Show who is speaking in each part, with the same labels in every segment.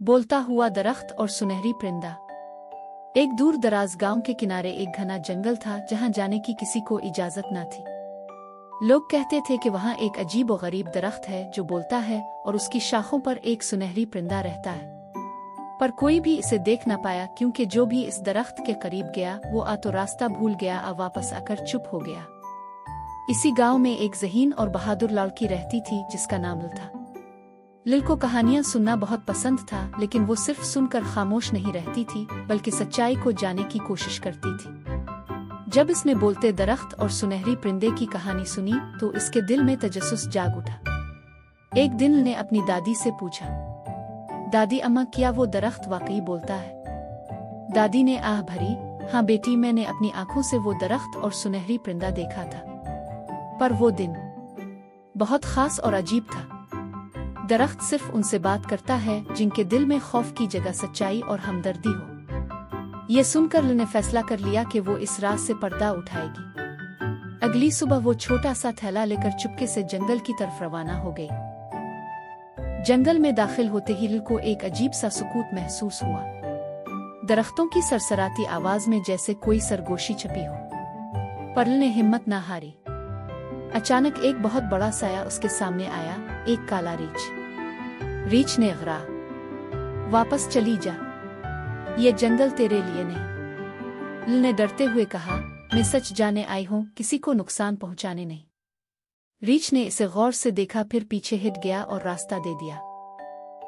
Speaker 1: बोलता हुआ दरख्त और सुनहरी परिंदा। एक दूर दराज गांव के किनारे एक घना जंगल था जहां जाने की किसी को इजाजत न थी। लोग कहते थे कि वहां एक अजीब और गरीब दरख्त है जो बोलता है और उसकी शाखों पर एक सुनहरी परिंदा रहता है। पर कोई भी इसे देख न पाया, क्योंकि जो भी इस दरख्त के करीब गया वो तो रास्ता भूल गया, वापस आकर चुप हो गया। इसी गांव में एक ज़हीन और बहादुर लड़की रहती थी जिसका नाम लिल था। लिल को कहानियां सुनना बहुत पसंद था, लेकिन वो सिर्फ सुनकर खामोश नहीं रहती थी बल्कि सच्चाई को जानने की कोशिश करती थी। जब इसने बोलते दरख्त और सुनहरी परिंदे की कहानी सुनी तो इसके दिल में तजस्सुस जाग उठा। एक दिन ने अपनी दादी से पूछा, दादी अम्मा, क्या वो दरख्त वाकई बोलता है? दादी ने आह भरी, हाँ बेटी, मैंने अपनी आंखों से वो दरख्त और सुनहरी परिंदा देखा था। पर वो दिन बहुत खास और अजीब था। दरख्त सिर्फ उनसे बात करता है जिनके दिल में खौफ की जगह सच्चाई और हमदर्दी हो। ये सुनकर लिल ने फैसला कर लिया कि वो इस राज से पर्दा उठाएगी। अगली सुबह वो छोटा सा थैला लेकर चुपके से जंगल की तरफ रवाना हो गई। जंगल में दाखिल होते ही लिल को एक अजीब सा सुकून महसूस हुआ। दरख्तों की सरसराती आवाज में जैसे कोई सरगोशी छपी हो। पर लिल ने हिम्मत न हारी। अचानक एक बहुत बड़ा साया उसके सामने आया, एक काला रीछ। रीछ ने गरा, वापस चली जा, ये जंगल तेरे लिए नहीं। लिल ने डरते हुए कहा, मैं सच जाने आई हूं, किसी को नुकसान पहुंचाने नहीं। रीछ ने इसे गौर से देखा, फिर पीछे हट गया और रास्ता दे दिया।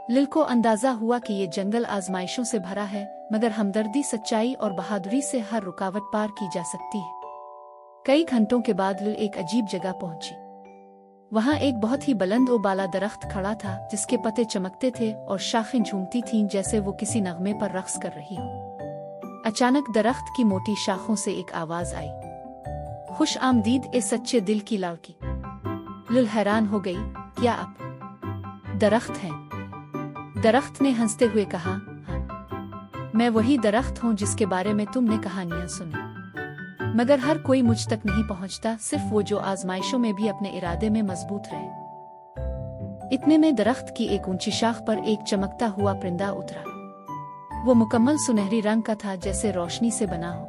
Speaker 1: लिल को अंदाजा हुआ कि ये जंगल आजमाइशों से भरा है, मगर हमदर्दी, सच्चाई और बहादुरी से हर रुकावट पार की जा सकती है। कई घंटों के बाद लिल एक अजीब जगह पहुंची। वहां एक बहुत ही बुलंद और बाला दरख्त खड़ा था जिसके पत्ते चमकते थे और शाखें झूमती थीं जैसे वो किसी नगमे पर रक्स कर रही हो। अचानक दरख्त की मोटी शाखों से एक आवाज आई, खुश आमदीद ए सच्चे दिल की लड़की। लिल हैरान हो गई, क्या आप दरख्त हैं? दरख्त ने हंसते हुए कहा, हाँ, मैं वही दरख्त हूँ जिसके बारे में तुमने कहानियां सुनी। मगर हर कोई मुझ तक नहीं पहुंचता, सिर्फ वो जो आजमाइशों में भी अपने इरादे में मजबूत रहे। इतने में दरख्त की एक ऊंची शाख पर एक चमकता हुआ परिंदा उतरा। वो मुकम्मल सुनहरी रंग का था, जैसे रोशनी से बना हो।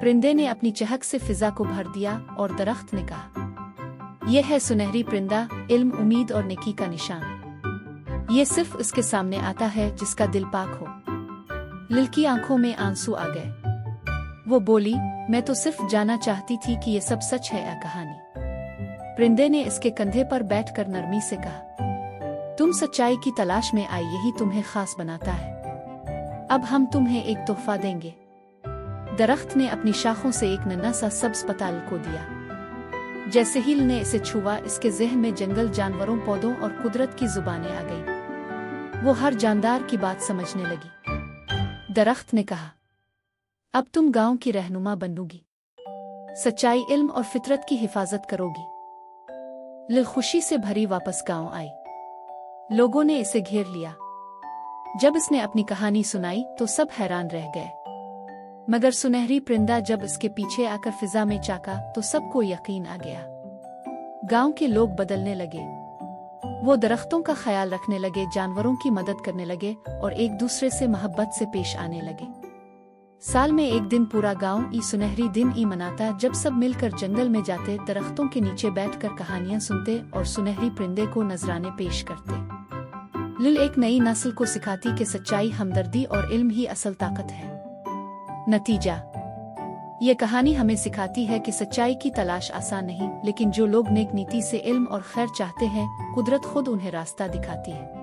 Speaker 1: परिंदे ने अपनी चहक से फिजा को भर दिया और दरख्त ने कहा, यह है सुनहरी परिंदा, इल्म, उम्मीद और नेकी का निशान। ये सिर्फ उसके सामने आता है जिसका दिल पाक हो। लिल की आंखों में आंसू आ गए। वो बोली, मैं तो सिर्फ जानना चाहती थी कि ये सब सच है या कहानी। परिंदे ने इसके कंधे पर बैठकर नरमी से कहा, तुम सच्चाई की तलाश में आई, यही तुम्हें खास बनाता है। अब हम तुम्हें एक तोहफा देंगे। दरख्त ने अपनी शाखों से एक नन्हा सा सब्ज पत्ता लिल को दिया। जैसे ही लिल ने इसे छुआ, इसके ज़हन में जंगल, जानवरों, पौधों और कुदरत की जुबानें आ गईं। वो हर जानदार की बात समझने लगी। दरख्त ने कहा, अब तुम गांव की रहनुमा बनोगी, सच्चाई, इल्म और फितरत की हिफाजत करोगी। लिल खुशी से भरी वापस गांव आई। लोगों ने इसे घेर लिया। जब इसने अपनी कहानी सुनाई तो सब हैरान रह गए। मगर सुनहरी परिंदा जब इसके पीछे आकर फिजा में चाका तो सबको यकीन आ गया। गांव के लोग बदलने लगे। वो दरख्तों का ख्याल रखने लगे, जानवरों की मदद करने लगे और एक दूसरे से मोहब्बत से पेश आने लगे। साल में एक दिन पूरा गांव ई सुनहरी दिन ई मनाता, जब सब मिलकर जंगल में जाते, दरख्तों के नीचे बैठकर कहानियां सुनते और सुनहरी परिंदे को नजराने पेश करते। लिल एक नई नस्ल को सिखाती कि सच्चाई, हमदर्दी और इल्म ही असल ताकत है। नतीजा, ये कहानी हमें सिखाती है कि सच्चाई की तलाश आसान नहीं, लेकिन जो लोग नेक नीति से इल्म और खैर चाहते हैं, कुदरत खुद उन्हें रास्ता दिखाती है।